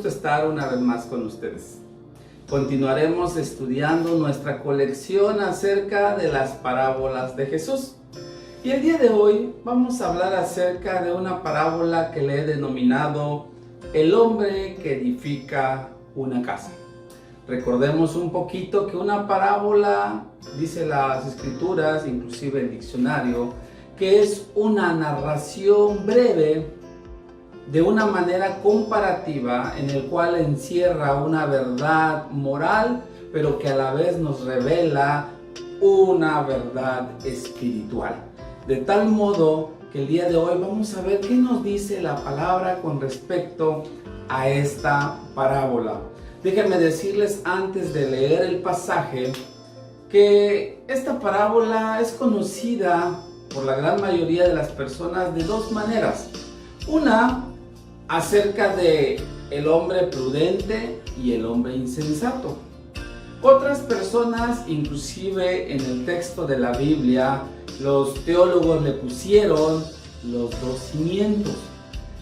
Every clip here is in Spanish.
gusto estar una vez más con ustedes. Continuaremos estudiando nuestra colección acerca de las parábolas de Jesús. Y el día de hoy vamos a hablar acerca de una parábola que le he denominado el hombre que edifica una casa. Recordemos un poquito que una parábola, dice las escrituras, inclusive el diccionario, que es una narración breve de una manera comparativa en el cual encierra una verdad moral, pero que a la vez nos revela una verdad espiritual. De tal modo que el día de hoy vamos a ver qué nos dice la palabra con respecto a esta parábola. Déjenme decirles antes de leer el pasaje que esta parábola es conocida por la gran mayoría de las personas de dos maneras. Una, acerca de el hombre prudente y el hombre insensato. Otras personas, inclusive en el texto de la Biblia, los teólogos le pusieron los dos cimientos.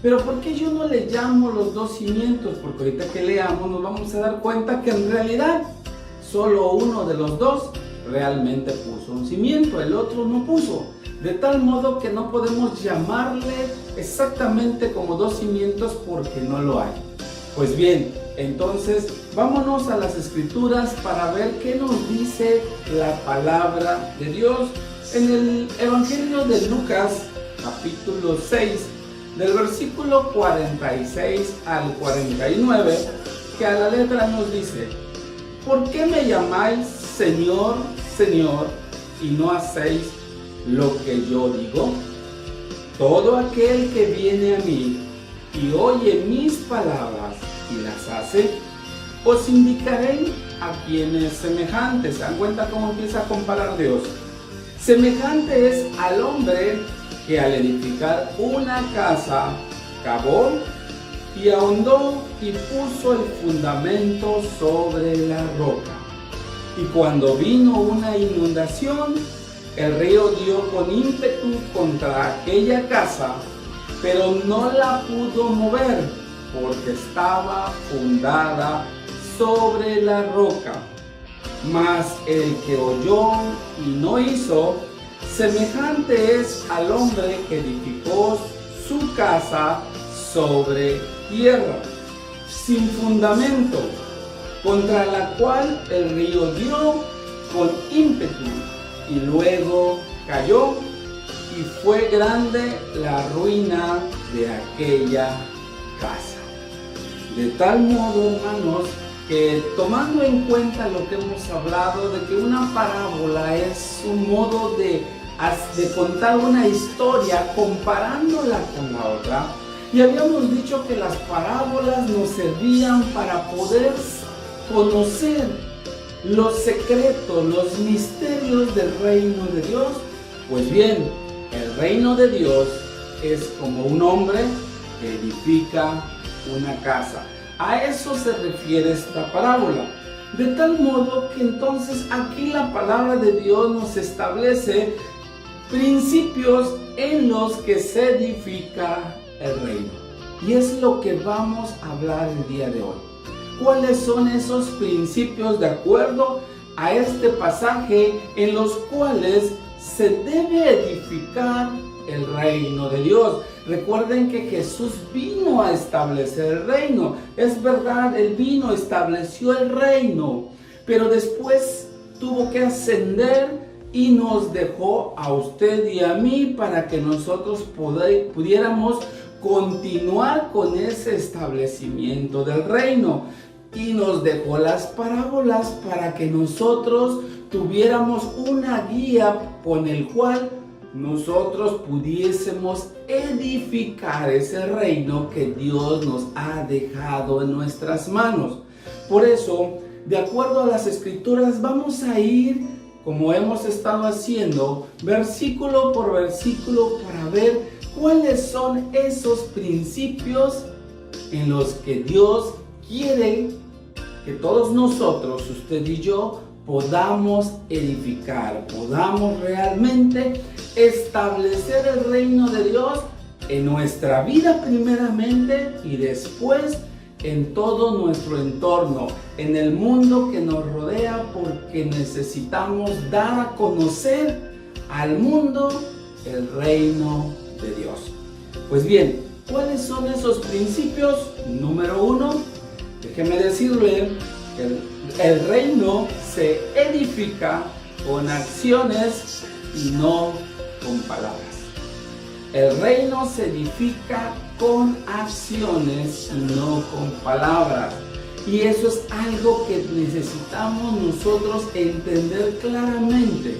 Pero ¿por qué yo no le llamo los dos cimientos? Porque ahorita que leamos nos vamos a dar cuenta que en realidad solo uno de los dos realmente puso un cimiento, el otro no puso. De tal modo que no podemos llamarle exactamente como dos cimientos porque no lo hay. Pues bien, entonces vámonos a las escrituras para ver qué nos dice la palabra de Dios. En el Evangelio de Lucas, capítulo 6, del versículo 46 al 49, que a la letra nos dice: ¿por qué me llamáis Señor, Señor, y no hacéis lo que yo digo? Todo aquel que viene a mí y oye mis palabras y las hace, os indicaré a quién es semejante. ¿Se dan cuenta cómo empieza a comparar Dios? Semejante es al hombre que al edificar una casa cavó y ahondó y puso el fundamento sobre la roca. Y cuando vino una inundación, el río dio con ímpetu contra aquella casa, pero no la pudo mover, porque estaba fundada sobre la roca. Mas el que oyó y no hizo, semejante es al hombre que edificó su casa sobre tierra, sin fundamento, contra la cual el río dio con ímpetu, y luego cayó, y fue grande la ruina de aquella casa. De tal modo, hermanos, que tomando en cuenta lo que hemos hablado, de que una parábola es un modo de contar una historia comparándola con la otra, y habíamos dicho que las parábolas nos servían para poder conocer los secretos, los misterios del reino de Dios. Pues bien, el reino de Dios es como un hombre que edifica una casa. A eso se refiere esta parábola. De tal modo que entonces aquí la palabra de Dios nos establece principios en los que se edifica el reino. Y es lo que vamos a hablar el día de hoy. ¿Cuáles son esos principios de acuerdo a este pasaje en los cuales se debe edificar el reino de Dios? Recuerden que Jesús vino a establecer el reino. Es verdad, Él vino, estableció el reino, pero después tuvo que ascender y nos dejó a usted y a mí para que nosotros pudiéramos continuar con ese establecimiento del reino. Y nos dejó las parábolas para que nosotros tuviéramos una guía con el cual nosotros pudiésemos edificar ese reino que Dios nos ha dejado en nuestras manos. Por eso, de acuerdo a las escrituras, vamos a ir, como hemos estado haciendo, versículo por versículo, para ver cuáles son esos principios en los que Dios quiere que todos nosotros, usted y yo, podamos edificar, podamos realmente establecer el reino de Dios en nuestra vida primeramente y después en todo nuestro entorno, en el mundo que nos rodea, porque necesitamos dar a conocer al mundo el reino de Dios. Pues bien, ¿cuáles son esos principios? Número 1, déjeme decirle que el reino se edifica con acciones y no con palabras. El reino se edifica con acciones y no con palabras. Y eso es algo que necesitamos nosotros entender claramente.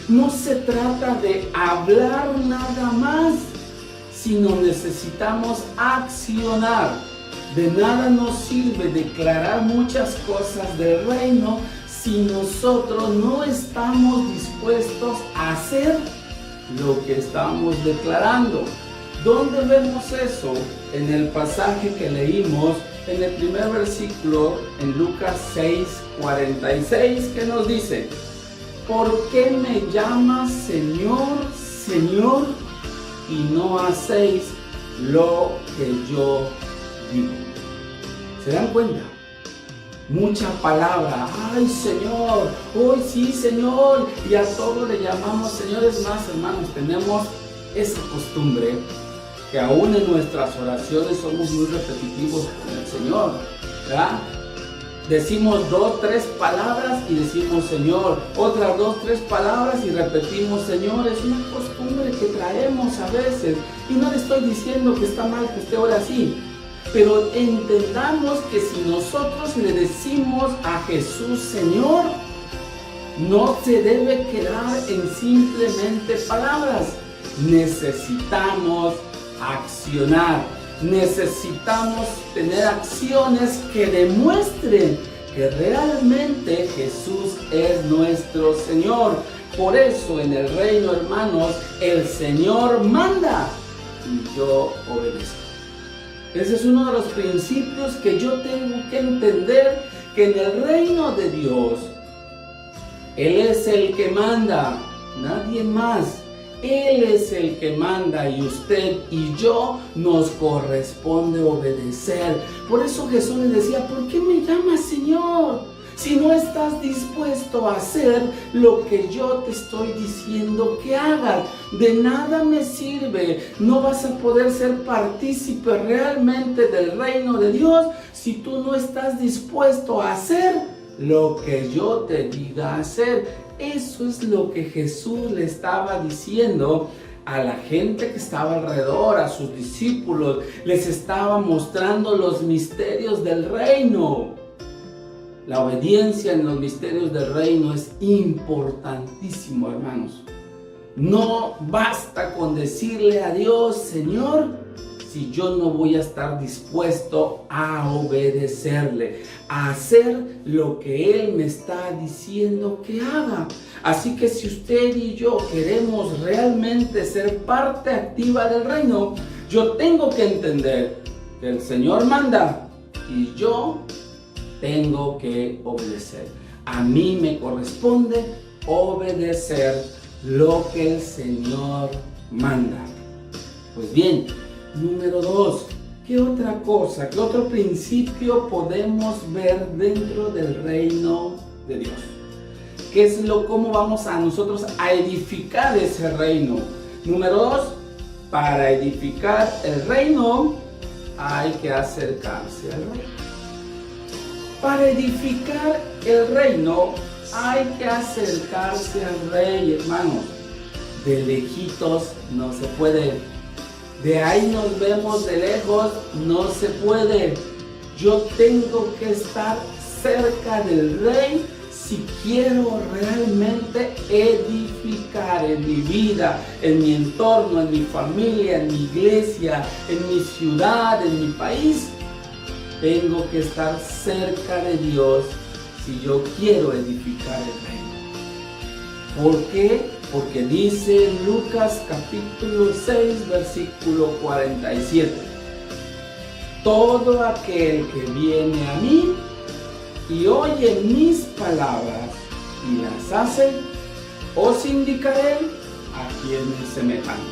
No se trata de hablar nada más, sino necesitamos accionar. De nada nos sirve declarar muchas cosas del reino si nosotros no estamos dispuestos a hacer lo que estamos declarando. ¿Dónde vemos eso? En el pasaje que leímos en el primer versículo, en Lucas 6:46, que nos dice: ¿por qué me llamas Señor, Señor, y no hacéis lo que yo digo? ¿Se dan cuenta? Mucha palabra, ay Señor, hoy sí Señor, y a todo le llamamos Señor. Es más, hermanos, tenemos esa costumbre que aún en nuestras oraciones somos muy repetitivos con el Señor, ¿verdad? Decimos 2, 3 palabras y decimos Señor, otras 2, 3 palabras y repetimos Señor. Es una costumbre que traemos a veces, y no le estoy diciendo que está mal que usted ore así, pero entendamos que si nosotros le decimos a Jesús Señor, no se debe quedar en simplemente palabras. Necesitamos accionar, necesitamos tener acciones que demuestren que realmente Jesús es nuestro Señor. Por eso en el reino, hermanos, el Señor manda y yo obedezco. Ese es uno de los principios que yo tengo que entender, que en el reino de Dios, Él es el que manda, nadie más. Él es el que manda, y usted y yo nos corresponde obedecer. Por eso Jesús le decía: ¿por qué me llamas Señor? Si no estás dispuesto a hacer lo que yo te estoy diciendo que hagas, de nada me sirve. No vas a poder ser partícipe realmente del reino de Dios si tú no estás dispuesto a hacer lo que yo te diga hacer. Eso es lo que Jesús le estaba diciendo a la gente que estaba alrededor, a sus discípulos. Les estaba mostrando los misterios del reino. La obediencia en los misterios del reino es importantísimo, hermanos. No basta con decirle a Dios Señor si yo no voy a estar dispuesto a obedecerle, a hacer lo que Él me está diciendo que haga. Así que si usted y yo queremos realmente ser parte activa del reino, yo tengo que entender que el Señor manda y yo tengo que obedecer. A mí me corresponde obedecer lo que el Señor manda. Pues bien, número 2, ¿qué otra cosa, qué otro principio podemos ver dentro del reino de Dios? ¿Qué es cómo vamos a nosotros a edificar ese reino? Número 2, para edificar el reino hay que acercarse al reino. Para edificar el reino hay que acercarse al rey, hermanos. De lejitos no se puede. De ahí nos vemos de lejos, no se puede. Yo tengo que estar cerca del rey si quiero realmente edificar en mi vida, en mi entorno, en mi familia, en mi iglesia, en mi ciudad, en mi país. Tengo que estar cerca de Dios si yo quiero edificar el reino. ¿Por qué? Porque dice en Lucas capítulo 6, versículo 47. Todo aquel que viene a mí y oye mis palabras y las hace, os indicaré a quién es semejante.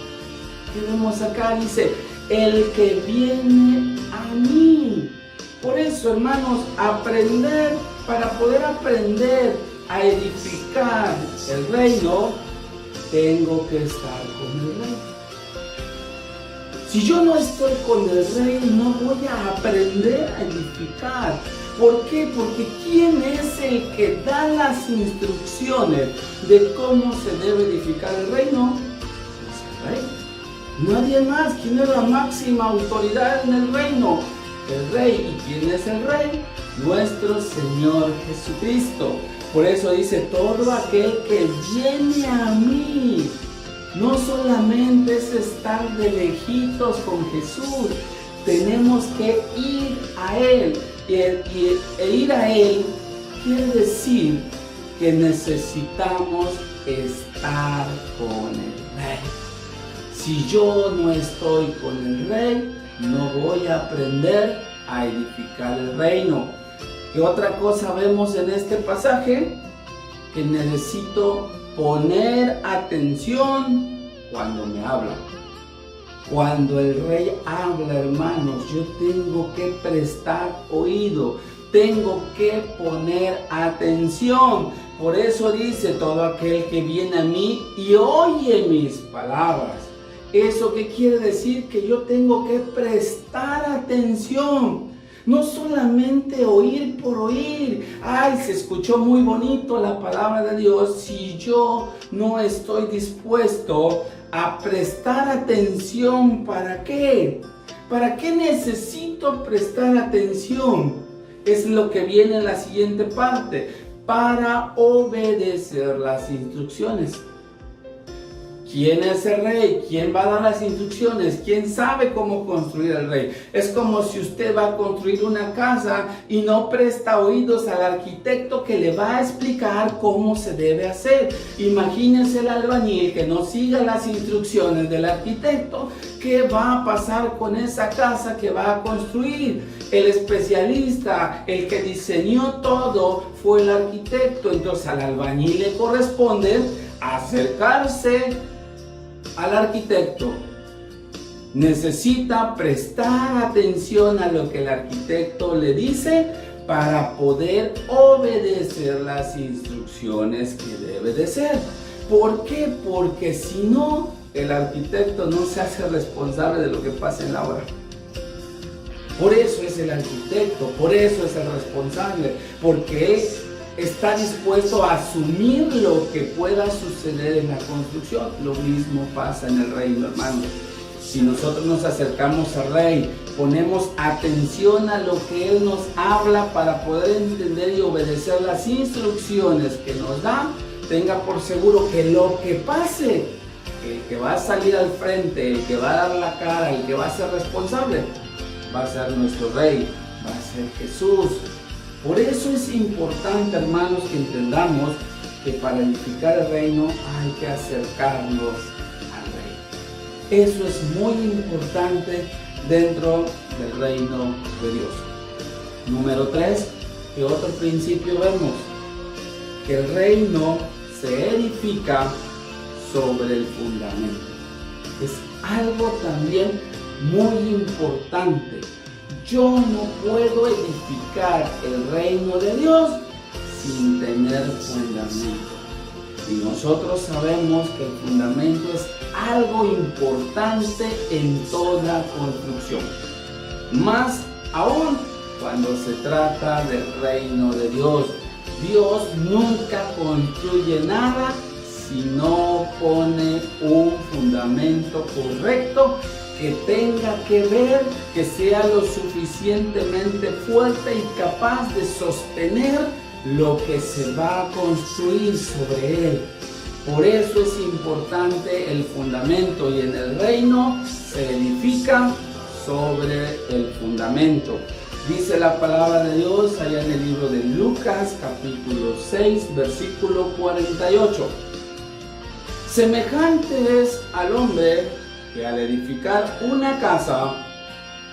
¿Qué vemos acá? Dice, el que viene a mí. Por eso, hermanos, para poder aprender a edificar el reino, tengo que estar con el rey. Si yo no estoy con el rey, no voy a aprender a edificar. ¿Por qué? Porque ¿quién es el que da las instrucciones de cómo se debe edificar el reino? Es el rey. Nadie más. ¿Quién es la máxima autoridad en el reino? El rey. ¿Y quién es el rey? Nuestro Señor Jesucristo. Por eso dice, todo aquel que viene a mí. No solamente es estar de lejitos con Jesús, tenemos que ir a Él. E ir a Él quiere decir que necesitamos estar con el Rey. Si yo no estoy con el Rey, no voy a aprender a edificar el reino. ¿Qué otra cosa vemos en este pasaje? Que necesito poner atención cuando me habla. Cuando el rey habla, hermanos, yo tengo que prestar oído, tengo que poner atención. Por eso dice, todo aquel que viene a mí y oye mis palabras. ¿Eso qué quiere decir? Que yo tengo que prestar atención. No solamente oír por oír. Ay, se escuchó muy bonito la palabra de Dios. Si yo no estoy dispuesto a prestar atención, ¿para qué? ¿Para qué necesito prestar atención? Es lo que viene en la siguiente parte. Para obedecer las instrucciones. ¿Quién es el rey? ¿Quién va a dar las instrucciones? ¿Quién sabe cómo construir el rey? Es como si usted va a construir una casa y no presta oídos al arquitecto que le va a explicar cómo se debe hacer. Imagínense el albañil que no siga las instrucciones del arquitecto. ¿Qué va a pasar con esa casa que va a construir? El especialista, el que diseñó todo, fue el arquitecto. Entonces al albañil le corresponde acercarse al arquitecto. Necesita prestar atención a lo que el arquitecto le dice para poder obedecer las instrucciones que debe de ser. ¿Por qué? Porque si no, el arquitecto no se hace responsable de lo que pasa en la obra. Por eso es el arquitecto, por eso es el responsable, porque él está dispuesto a asumir lo que pueda suceder en la construcción. Lo mismo pasa en el reino, hermano. Si nosotros nos acercamos al rey, ponemos atención a lo que él nos habla para poder entender y obedecer las instrucciones que nos da, tenga por seguro que lo que pase, el que va a salir al frente, el que va a dar la cara, el que va a ser responsable, va a ser nuestro rey, va a ser Jesús. Por eso es importante, hermanos, que entendamos que para edificar el reino hay que acercarnos al rey. Eso es muy importante dentro del reino de Dios. Número 3, que otro principio vemos, que el reino se edifica sobre el fundamento. Es algo también muy importante. Yo no puedo edificar el reino de Dios sin tener fundamento. Y nosotros sabemos que el fundamento es algo importante en toda construcción. Más aún cuando se trata del reino de Dios. Dios nunca construye nada si no pone un fundamento correcto que tenga que ver, que sea lo suficientemente fuerte y capaz de sostener lo que se va a construir sobre él. Por eso es importante el fundamento, y en el reino se edifica sobre el fundamento. Dice la palabra de Dios allá en el libro de Lucas, capítulo 6, versículo 48. Semejante es al hombre que al edificar una casa,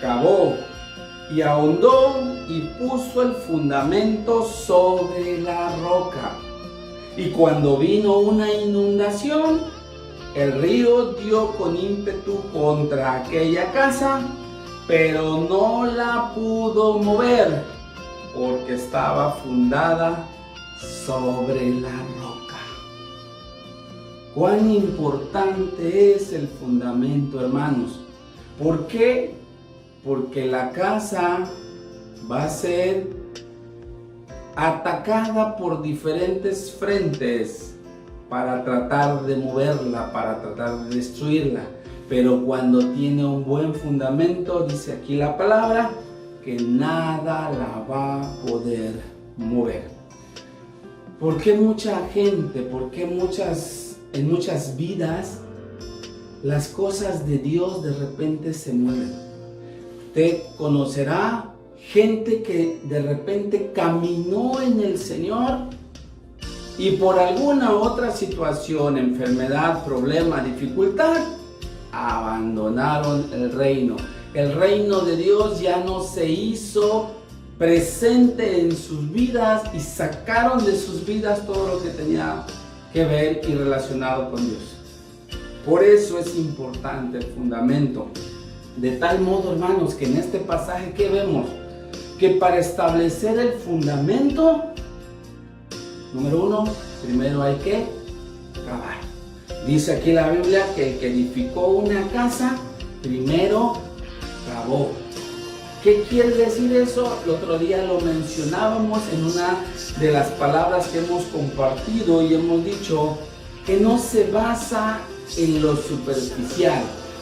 cavó y ahondó y puso el fundamento sobre la roca. Y cuando vino una inundación, el río dio con ímpetu contra aquella casa pero no la pudo mover porque estaba fundada sobre la roca. Cuán importante es el fundamento, hermanos. ¿Por qué? Porque la casa va a ser atacada por diferentes frentes para tratar de moverla, para tratar de destruirla. Pero cuando tiene un buen fundamento, dice aquí la palabra, que nada la va a poder mover. ¿Por qué mucha gente, por qué en muchas vidas, las cosas de Dios de repente se mueven? Usted conocerá gente que de repente caminó en el Señor y por alguna otra situación, enfermedad, problema, dificultad, abandonaron el reino. El reino de Dios ya no se hizo presente en sus vidas y sacaron de sus vidas todo lo que tenía que ver y relacionado con Dios. Por eso es importante el fundamento. De tal modo, hermanos, que en este pasaje que vemos, que para establecer el fundamento, número uno, primero hay que cavar. Dice aquí la Biblia que el que edificó una casa, primero cavó. ¿Qué quiere decir eso? El otro día lo mencionábamos en una de las palabras que hemos compartido y hemos dicho que no se basa en lo superficial.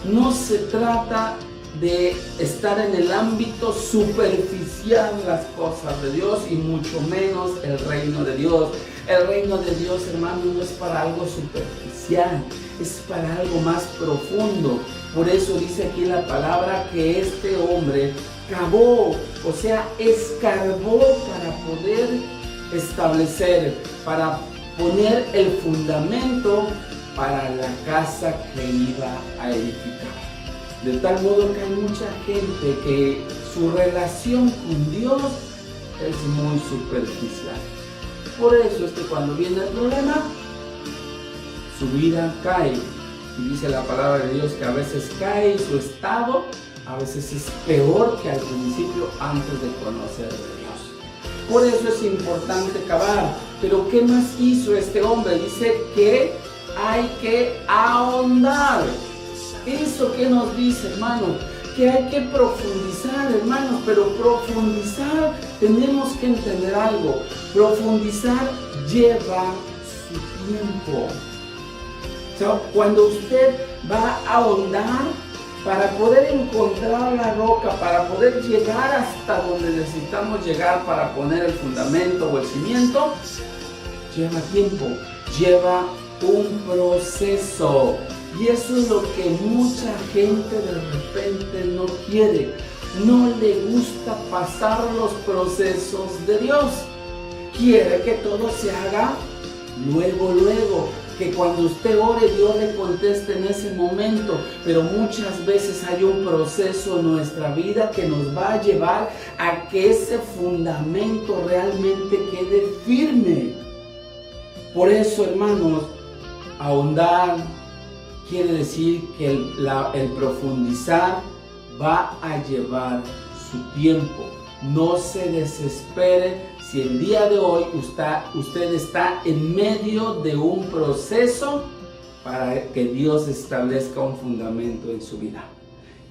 No se trata de estar en el ámbito superficial las cosas de Dios y mucho menos el reino de Dios. El reino de Dios, hermano, no es para algo superficial, es para algo más profundo. Por eso dice aquí la palabra que este hombre cavó, o sea, escarbó para poder establecer, para poner el fundamento para la casa que iba a edificar. De tal modo que hay mucha gente que su relación con Dios es muy superficial. Por eso es que cuando viene el problema, su vida cae. Y dice la palabra de Dios que a veces cae y su estado a veces es peor que al principio antes de conocer de Dios. Por eso es importante cavar. Pero ¿qué más hizo este hombre? Dice que hay que ahondar. ¿Eso qué nos dice, hermanos? Que hay que profundizar, hermanos, pero profundizar, tenemos que entender algo. Profundizar lleva su tiempo. O sea, cuando usted va a ahondar, para poder encontrar la roca, para poder llegar hasta donde necesitamos llegar para poner el fundamento o el cimiento, lleva tiempo, lleva un proceso. Y eso es lo que mucha gente de repente no quiere. No le gusta pasar los procesos de Dios. Quiere que todo se haga luego. Que cuando usted ore, Dios le conteste en ese momento. Pero muchas veces hay un proceso en nuestra vida que nos va a llevar a que ese fundamento realmente quede firme. Por eso, hermanos, ahondar quiere decir que el profundizar va a llevar su tiempo. No se desespere si el día de hoy usted está en medio de un proceso para que Dios establezca un fundamento en su vida.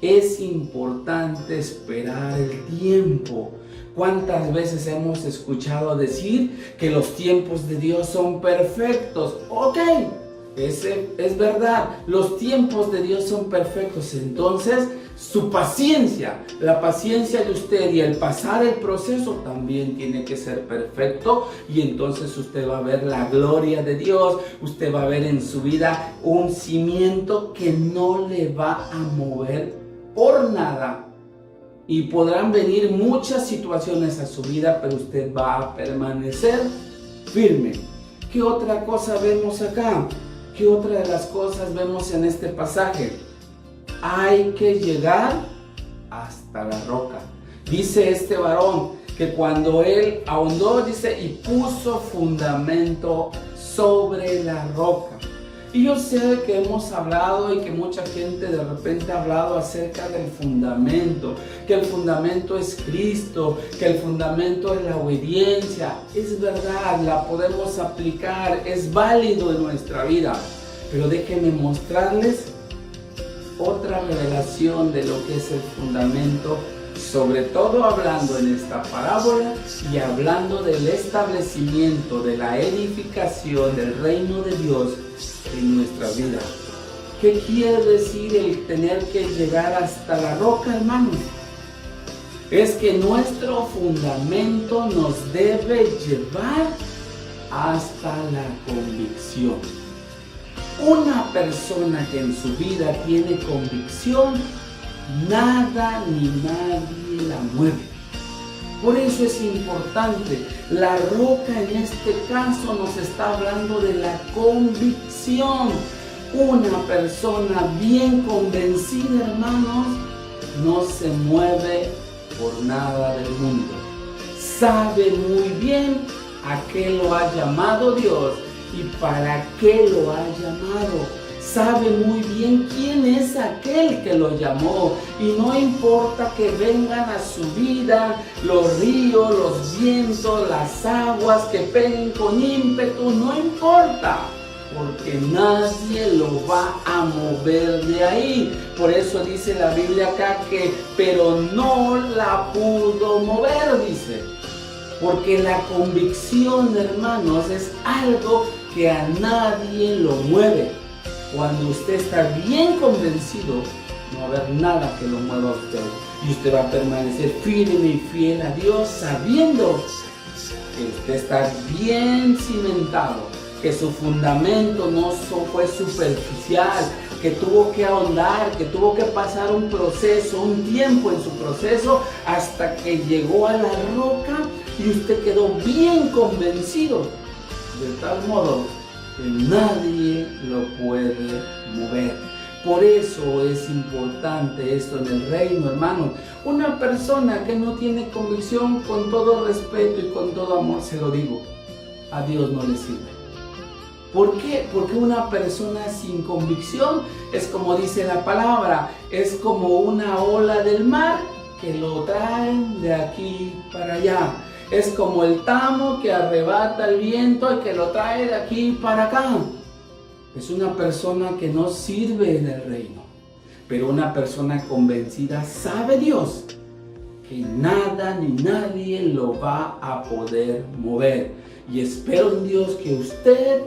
Es importante esperar el tiempo. ¿Cuántas veces hemos escuchado decir que los tiempos de Dios son perfectos? Ok. Es verdad, los tiempos de Dios son perfectos. Entonces, su paciencia, la paciencia de usted y el pasar el proceso también tiene que ser perfecto. Y entonces usted va a ver la gloria de Dios. Usted va a ver en su vida un cimiento que no le va a mover por nada. Y podrán venir muchas situaciones a su vida, pero usted va a permanecer firme. ¿Qué otra cosa vemos acá? ¿Qué otra de las cosas vemos en este pasaje? Hay que llegar hasta la roca. Dice este varón que cuando él ahondó, dice, y puso fundamento sobre la roca. Y yo sé que hemos hablado y que mucha gente de repente ha hablado acerca del fundamento, que el fundamento es Cristo, que el fundamento es la obediencia. Es verdad, la podemos aplicar, es válido en nuestra vida. Pero déjenme mostrarles otra revelación de lo que es el fundamento, sobre todo hablando en esta parábola y hablando del establecimiento, de la edificación del reino de Dios en nuestra vida. ¿Qué quiere decir el tener que llegar hasta la roca, hermanos? Es que nuestro fundamento nos debe llevar hasta la convicción. Una persona que en su vida tiene convicción, nada ni nadie la mueve. Por eso es importante. La roca en este caso nos está hablando de la convicción. Una persona bien convencida, hermanos, no se mueve por nada del mundo. Sabe muy bien a qué lo ha llamado Dios y para qué lo ha llamado. Sabe muy bien quién es aquel que lo llamó, y no importa que vengan a su vida los ríos, los vientos, las aguas que peguen con ímpetu, no importa, porque nadie lo va a mover de ahí. Por eso dice la Biblia acá que, pero no la pudo mover, dice. Porque la convicción, hermanos, es algo que a nadie lo mueve. Cuando usted está bien convencido, no va a haber nada que lo mueva a usted. Y usted va a permanecer firme y fiel a Dios, sabiendo que usted está bien cimentado, que su fundamento no fue superficial, que tuvo que ahondar, que tuvo que pasar un proceso, un tiempo en su proceso, hasta que llegó a la roca y usted quedó bien convencido, de tal modo que nadie lo puede mover. Por eso es importante esto en el reino, hermano. Una persona que no tiene convicción, con todo respeto y con todo amor se lo digo, a Dios no le sirve. ¿Por qué? Porque una persona sin convicción es como dice la palabra, es como una ola del mar que lo traen de aquí para allá. Es como el tamo que arrebata el viento y que lo trae de aquí para acá. Es una persona que no sirve en el reino. Pero una persona convencida sabe Dios que nada ni nadie lo va a poder mover. Y espero en Dios que usted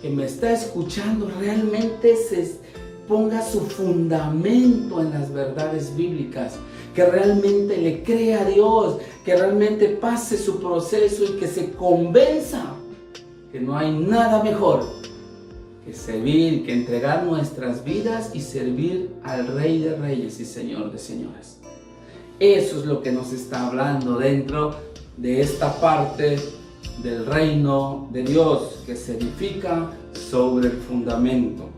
que me está escuchando realmente se ponga su fundamento en las verdades bíblicas, que realmente le crea a Dios, que realmente pase su proceso y que se convenza que no hay nada mejor que servir, que entregar nuestras vidas y servir al Rey de Reyes y Señor de Señores. Eso es lo que nos está hablando dentro de esta parte del reino de Dios, que se edifica sobre el fundamento.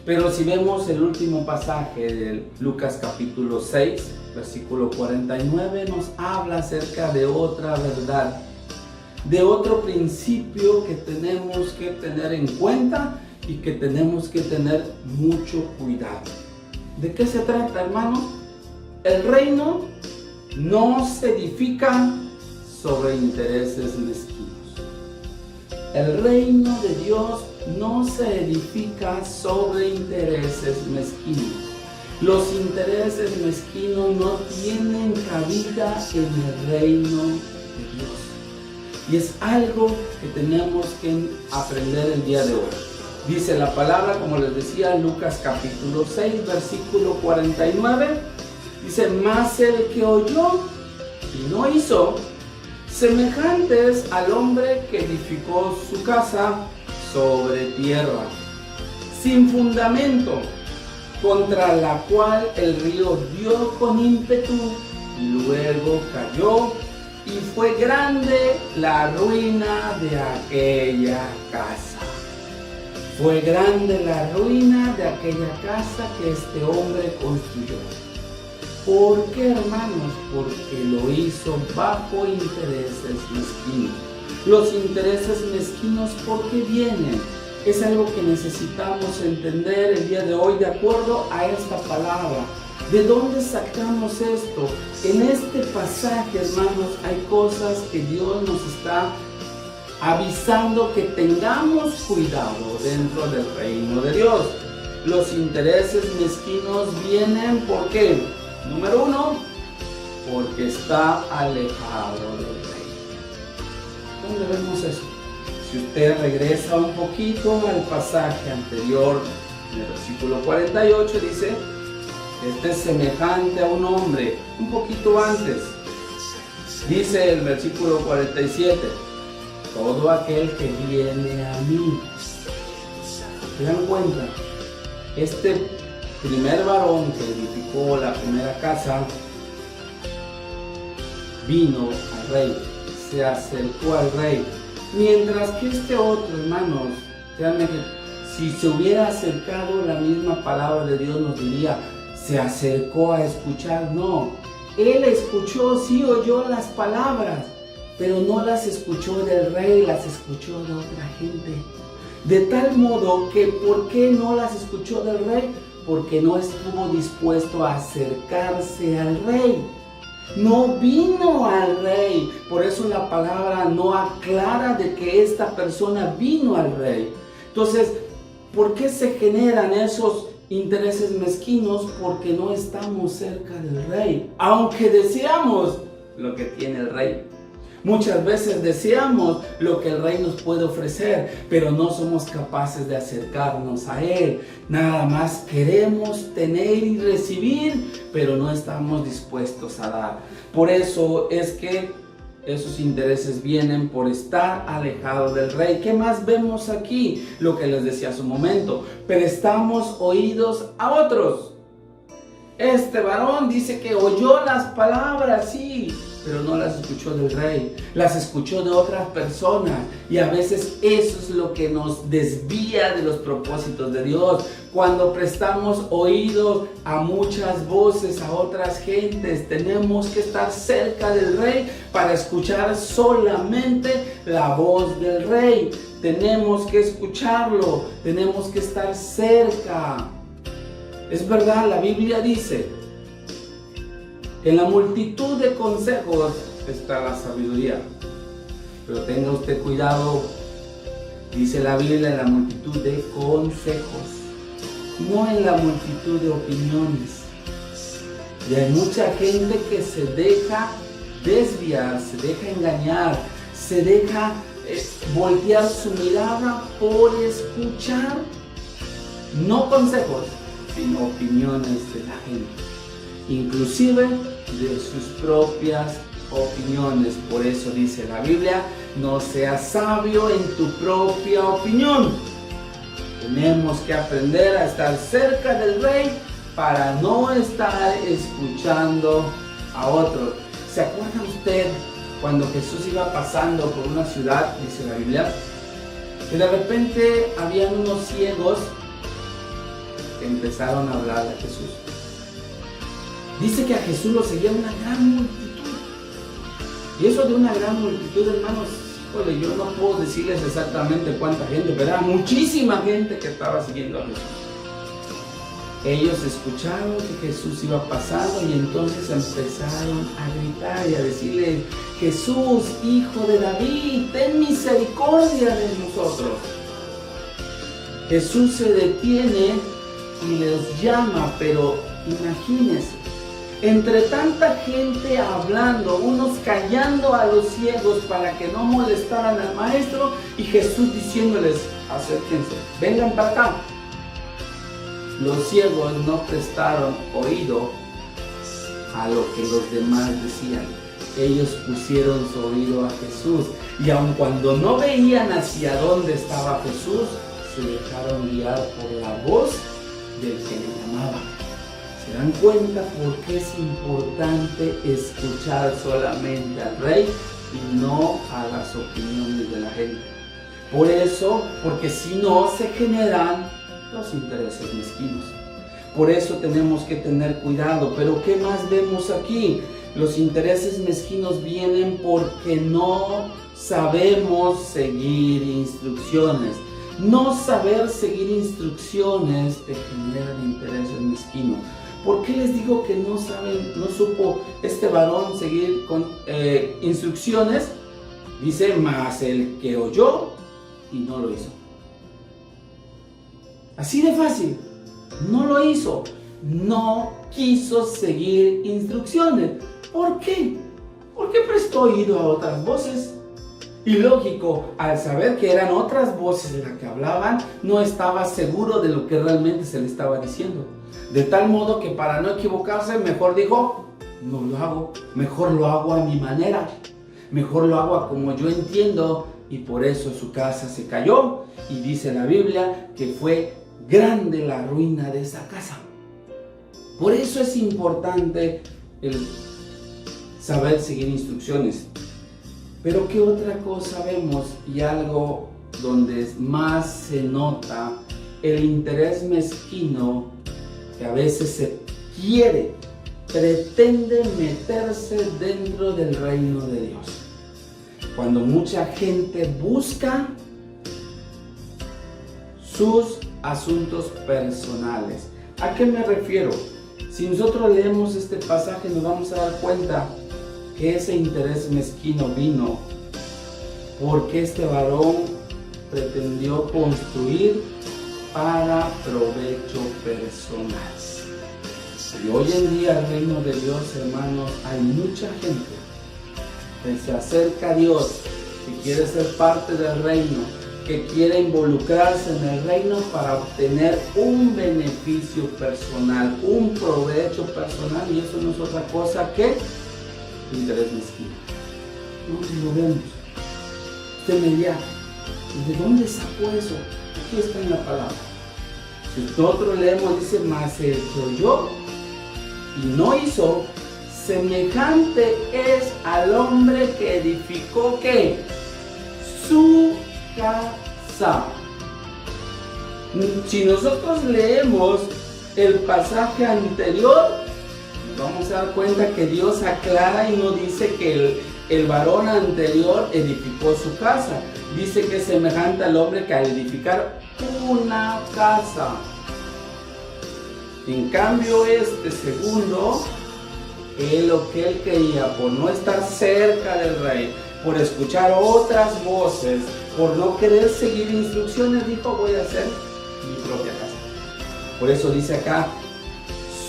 Pero si vemos el último pasaje de Lucas capítulo 6, versículo 49, nos habla acerca de otra verdad, de otro principio que tenemos que tener en cuenta y que tenemos que tener mucho cuidado. ¿De qué se trata, hermano? El reino no se edifica sobre intereses mezquinos. El reino de Dios no se edifica sobre intereses mezquinos. Los intereses mezquinos no tienen cabida en el reino de Dios. Y es algo que tenemos que aprender el día de hoy. Dice la palabra, como les decía, Lucas capítulo 6, versículo 49. Dice, mas el que oyó y no hizo, semejantes al hombre que edificó su casa sobre tierra, sin fundamento, contra la cual el río dio con ímpetu y luego cayó, y fue grande la ruina de aquella casa. Fue grande la ruina de aquella casa que este hombre construyó. ¿Por qué, hermanos? Porque lo hizo bajo intereses mezquinos. Los intereses mezquinos, ¿por qué vienen? Es algo que necesitamos entender el día de hoy de acuerdo a esta palabra. ¿De dónde sacamos esto? En este pasaje, hermanos, hay cosas que Dios nos está avisando que tengamos cuidado dentro del reino de Dios. Los intereses mezquinos vienen, ¿por qué? Número uno, porque está alejado del reino. ¿Dónde vemos eso? Si usted regresa un poquito al pasaje anterior, en el versículo 48 dice, este es semejante a un hombre, un poquito antes. Dice el versículo 47, todo aquel que viene a mí. ¿Se dan cuenta? Este primer varón que edificó la primera casa, vino al rey, se acercó al rey. Mientras que este otro, hermanos, realmente, si se hubiera acercado, la misma palabra de Dios nos diría, se acercó a escuchar. No, él escuchó, sí oyó las palabras, pero no las escuchó del rey, las escuchó de otra gente. De tal modo que, ¿por qué no las escuchó del rey? Porque no estuvo dispuesto a acercarse al rey. No vino al rey. Por eso la palabra no aclara de que esta persona vino al rey. Entonces, ¿por qué se generan esos intereses mezquinos? Porque no estamos cerca del rey. Aunque deseamos lo que tiene el rey. Muchas veces deseamos lo que el rey nos puede ofrecer, pero no somos capaces de acercarnos a él. Nada más queremos tener y recibir, pero no estamos dispuestos a dar. Por eso es que esos intereses vienen por estar alejado del rey. ¿Qué más vemos aquí? Lo que les decía hace un momento. Prestamos oídos a otros. Este varón dice que oyó las palabras, sí, pero no las escuchó del rey, las escuchó de otras personas. Y a veces eso es lo que nos desvía de los propósitos de Dios. Cuando prestamos oídos a muchas voces, a otras gentes, tenemos que estar cerca del rey para escuchar solamente la voz del rey. Tenemos que escucharlo, tenemos que estar cerca. Es verdad, la Biblia dice, en la multitud de consejos está la sabiduría. Pero tenga usted cuidado, dice la Biblia, en la multitud de consejos, no en la multitud de opiniones. Y hay mucha gente que se deja desviar, se deja engañar, se deja voltear su mirada por escuchar, no consejos, sino opiniones de la gente. Inclusive de sus propias opiniones. Por eso dice la Biblia, no seas sabio en tu propia opinión. Tenemos que aprender a estar cerca del rey para no estar escuchando a otros. ¿Se acuerda usted cuando Jesús iba pasando por una ciudad, dice la Biblia, que de repente habían unos ciegos que empezaron a hablar a Jesús? Dice que a Jesús lo seguía una gran multitud. Y eso de una gran multitud, hermanos, híjole, yo no puedo decirles exactamente cuánta gente, pero era muchísima gente que estaba siguiendo a Jesús. Ellos escucharon que Jesús iba pasando y entonces empezaron a gritar y a decirle, Jesús, hijo de David, ten misericordia de nosotros. Jesús se detiene y les llama, pero imagínense, entre tanta gente hablando, unos callando a los ciegos para que no molestaran al maestro, y Jesús diciéndoles, acérquense, vengan para acá. Los ciegos no prestaron oído a lo que los demás decían. Ellos pusieron su oído a Jesús, y aun cuando no veían hacia dónde estaba Jesús, se dejaron guiar por la voz del que le llamaba. ¿Se dan cuenta por qué es importante escuchar solamente al rey y no a las opiniones de la gente? Por eso, porque si no, se generan los intereses mezquinos. Por eso tenemos que tener cuidado. Pero ¿qué más vemos aquí? Los intereses mezquinos vienen porque no sabemos seguir instrucciones. No saber seguir instrucciones te genera intereses mezquinos. ¿Por qué les digo que no supo este varón seguir con instrucciones? Dice, mas el que oyó y no lo hizo. Así de fácil, no lo hizo, no quiso seguir instrucciones. ¿Por qué? Porque prestó oído a otras voces. Y lógico, al saber que eran otras voces las que hablaban, no estaba seguro de lo que realmente se le estaba diciendo. De tal modo que para no equivocarse, mejor dijo, no lo hago, mejor lo hago a mi manera, mejor lo hago a como yo entiendo, y por eso su casa se cayó, y dice la Biblia que fue grande la ruina de esa casa. Por eso es importante el saber seguir instrucciones. Pero ¿qué otra cosa vemos? Y algo donde más se nota el interés mezquino, que a veces se pretende meterse dentro del reino de Dios. Cuando mucha gente busca sus asuntos personales. ¿A qué me refiero? Si nosotros leemos este pasaje, nos vamos a dar cuenta que ese interés mezquino vino porque este varón pretendió construir para provecho personal. Y hoy en día el reino de Dios, hermanos, hay mucha gente que se acerca a Dios, que quiere ser parte del reino, que quiere involucrarse en el reino para obtener un beneficio personal, un provecho personal, y eso no es otra cosa que interés mezquino. ¿Dónde lo vemos? Usted me dirá, ¿de dónde sacó eso? Aquí está en la palabra. Si nosotros leemos, dice, mas el que oyó y no hizo, semejante es al hombre que edificó, ¿qué? Su casa. Si nosotros leemos el pasaje anterior, vamos a dar cuenta que Dios aclara y no dice que el varón anterior edificó su casa. Dice que es semejante al hombre que al edificar una casa. En cambio, este segundo, lo que él quería, por no estar cerca del rey, por escuchar otras voces, por no querer seguir instrucciones, dijo, voy a hacer mi propia casa. Por eso dice acá,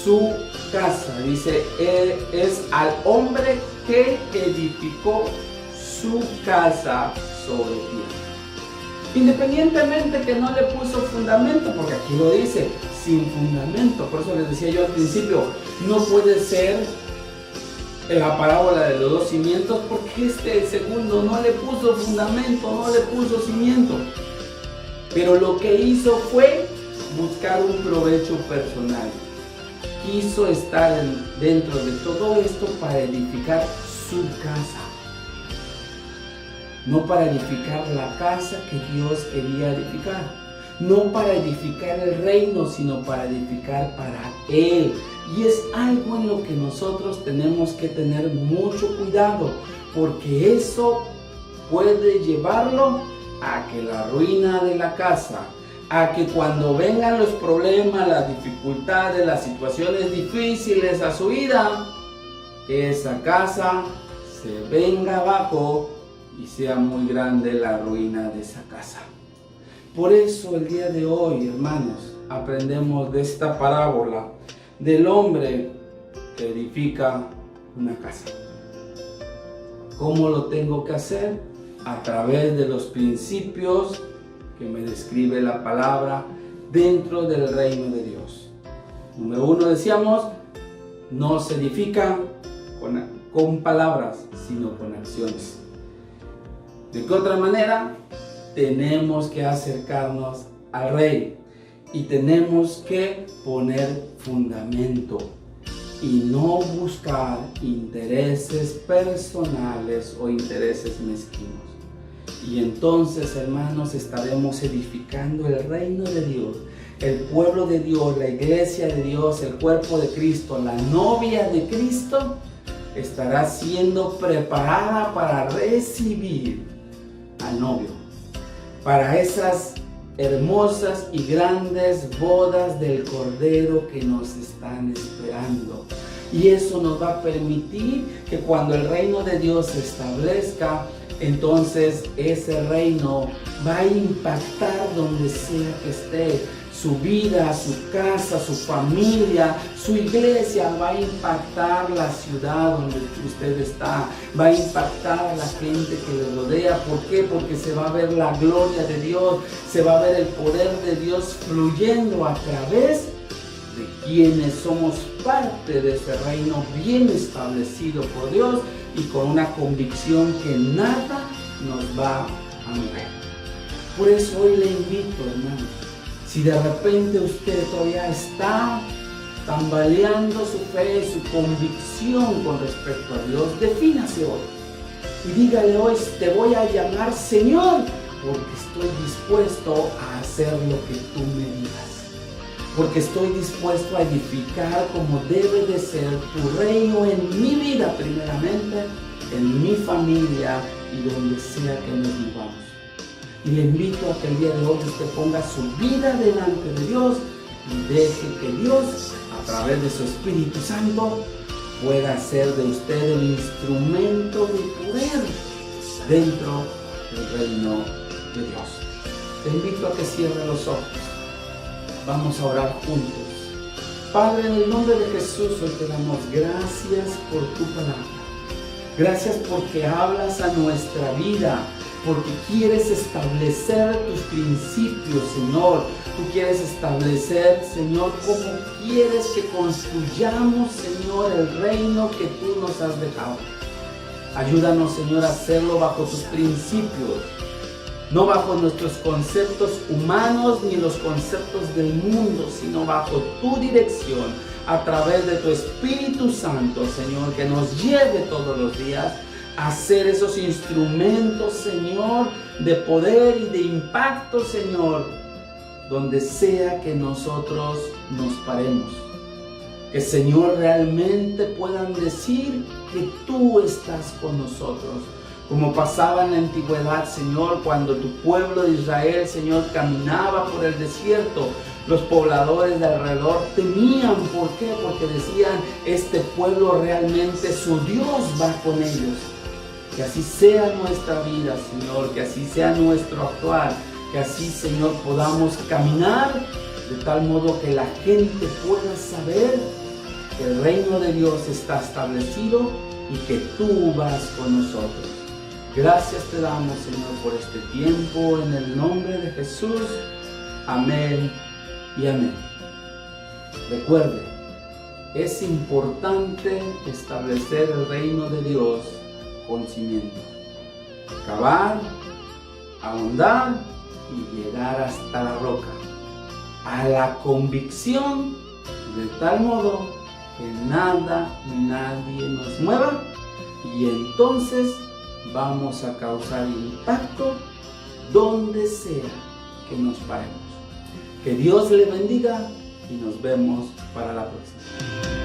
su casa, dice, es al hombre que edificó su casa sobre tierra. Independientemente que no le puso fundamento, porque aquí lo dice, sin fundamento. Por eso les decía yo al principio, no puede ser la parábola de los dos cimientos, porque el segundo no le puso fundamento, no le puso cimiento. Pero lo que hizo fue buscar un provecho personal. Quiso estar dentro de todo esto para edificar su casa. No para edificar la casa que Dios quería edificar. No para edificar el reino, sino para edificar para Él. Y es algo en lo que nosotros tenemos que tener mucho cuidado, porque eso puede llevarlo a que la ruina de la casa, a que cuando vengan los problemas, las dificultades, las situaciones difíciles a su vida, esa casa se venga abajo y sea muy grande la ruina de esa casa. Por eso el día de hoy, hermanos, aprendemos de esta parábola del hombre que edifica una casa. ¿Cómo lo tengo que hacer? A través de los principios que me describe la palabra dentro del reino de Dios. Número 1, decíamos, no se edifica con palabras, sino con acciones. ¿De qué otra manera? Tenemos que acercarnos al Rey y tenemos que poner fundamento y no buscar intereses personales o intereses mezquinos. Y entonces, hermanos, estaremos edificando el reino de Dios, el pueblo de Dios, la iglesia de Dios, el cuerpo de Cristo, la novia de Cristo, estará siendo preparada para recibir al novio, para esas hermosas y grandes bodas del Cordero que nos están esperando. Y eso nos va a permitir que cuando el reino de Dios se establezca, entonces ese reino va a impactar donde sea que esté. Su vida, su casa, su familia, su iglesia, va a impactar la ciudad donde usted está, va a impactar a la gente que le rodea. ¿Por qué? Porque se va a ver la gloria de Dios, se va a ver el poder de Dios fluyendo a través de quienes somos parte de ese reino bien establecido por Dios y con una convicción que nada nos va a mover. Por eso hoy le invito, hermano, si de repente usted todavía está tambaleando su fe, su convicción con respecto a Dios, defínase hoy y dígale hoy: te voy a llamar Señor, porque estoy dispuesto a hacer lo que tú me digas, porque estoy dispuesto a edificar como debe de ser tu reino en mi vida primeramente, en mi familia y donde sea que nos vivamos. Y le invito a que el día de hoy usted ponga su vida delante de Dios y deje que Dios, a través de su Espíritu Santo, pueda hacer de usted el instrumento de poder dentro del reino de Dios. Te invito a que cierre los ojos. Vamos a orar juntos. Padre, en el nombre de Jesús, hoy te damos gracias por tu palabra. Gracias porque hablas a nuestra vida, porque quieres establecer tus principios, Señor. Tú quieres establecer, Señor, cómo quieres que construyamos, Señor, el reino que tú nos has dejado. Ayúdanos, Señor, a hacerlo bajo tus principios, no bajo nuestros conceptos humanos ni los conceptos del mundo, sino bajo tu dirección, a través de tu Espíritu Santo, Señor, que nos lleve todos los días a ser esos instrumentos, Señor, de poder y de impacto, Señor, donde sea que nosotros nos paremos. Que, Señor, realmente puedan decir que tú estás con nosotros. Como pasaba en la antigüedad, Señor, cuando tu pueblo de Israel, Señor, caminaba por el desierto, los pobladores de alrededor temían. ¿Por qué? Porque decían: este pueblo realmente, su Dios va con ellos. Que así sea nuestra vida, Señor, que así sea nuestro actuar, que así, Señor, podamos caminar de tal modo que la gente pueda saber que el reino de Dios está establecido y que tú vas con nosotros. Gracias te damos, Señor, por este tiempo, en el nombre de Jesús. Amén y amén. Recuerde, es importante establecer el reino de Dios con cimiento. Cavar, ahondar y llegar hasta la roca, a la convicción, de tal modo que nada ni nadie nos mueva, y entonces vamos a causar impacto donde sea que nos paremos. Que Dios le bendiga y nos vemos para la próxima.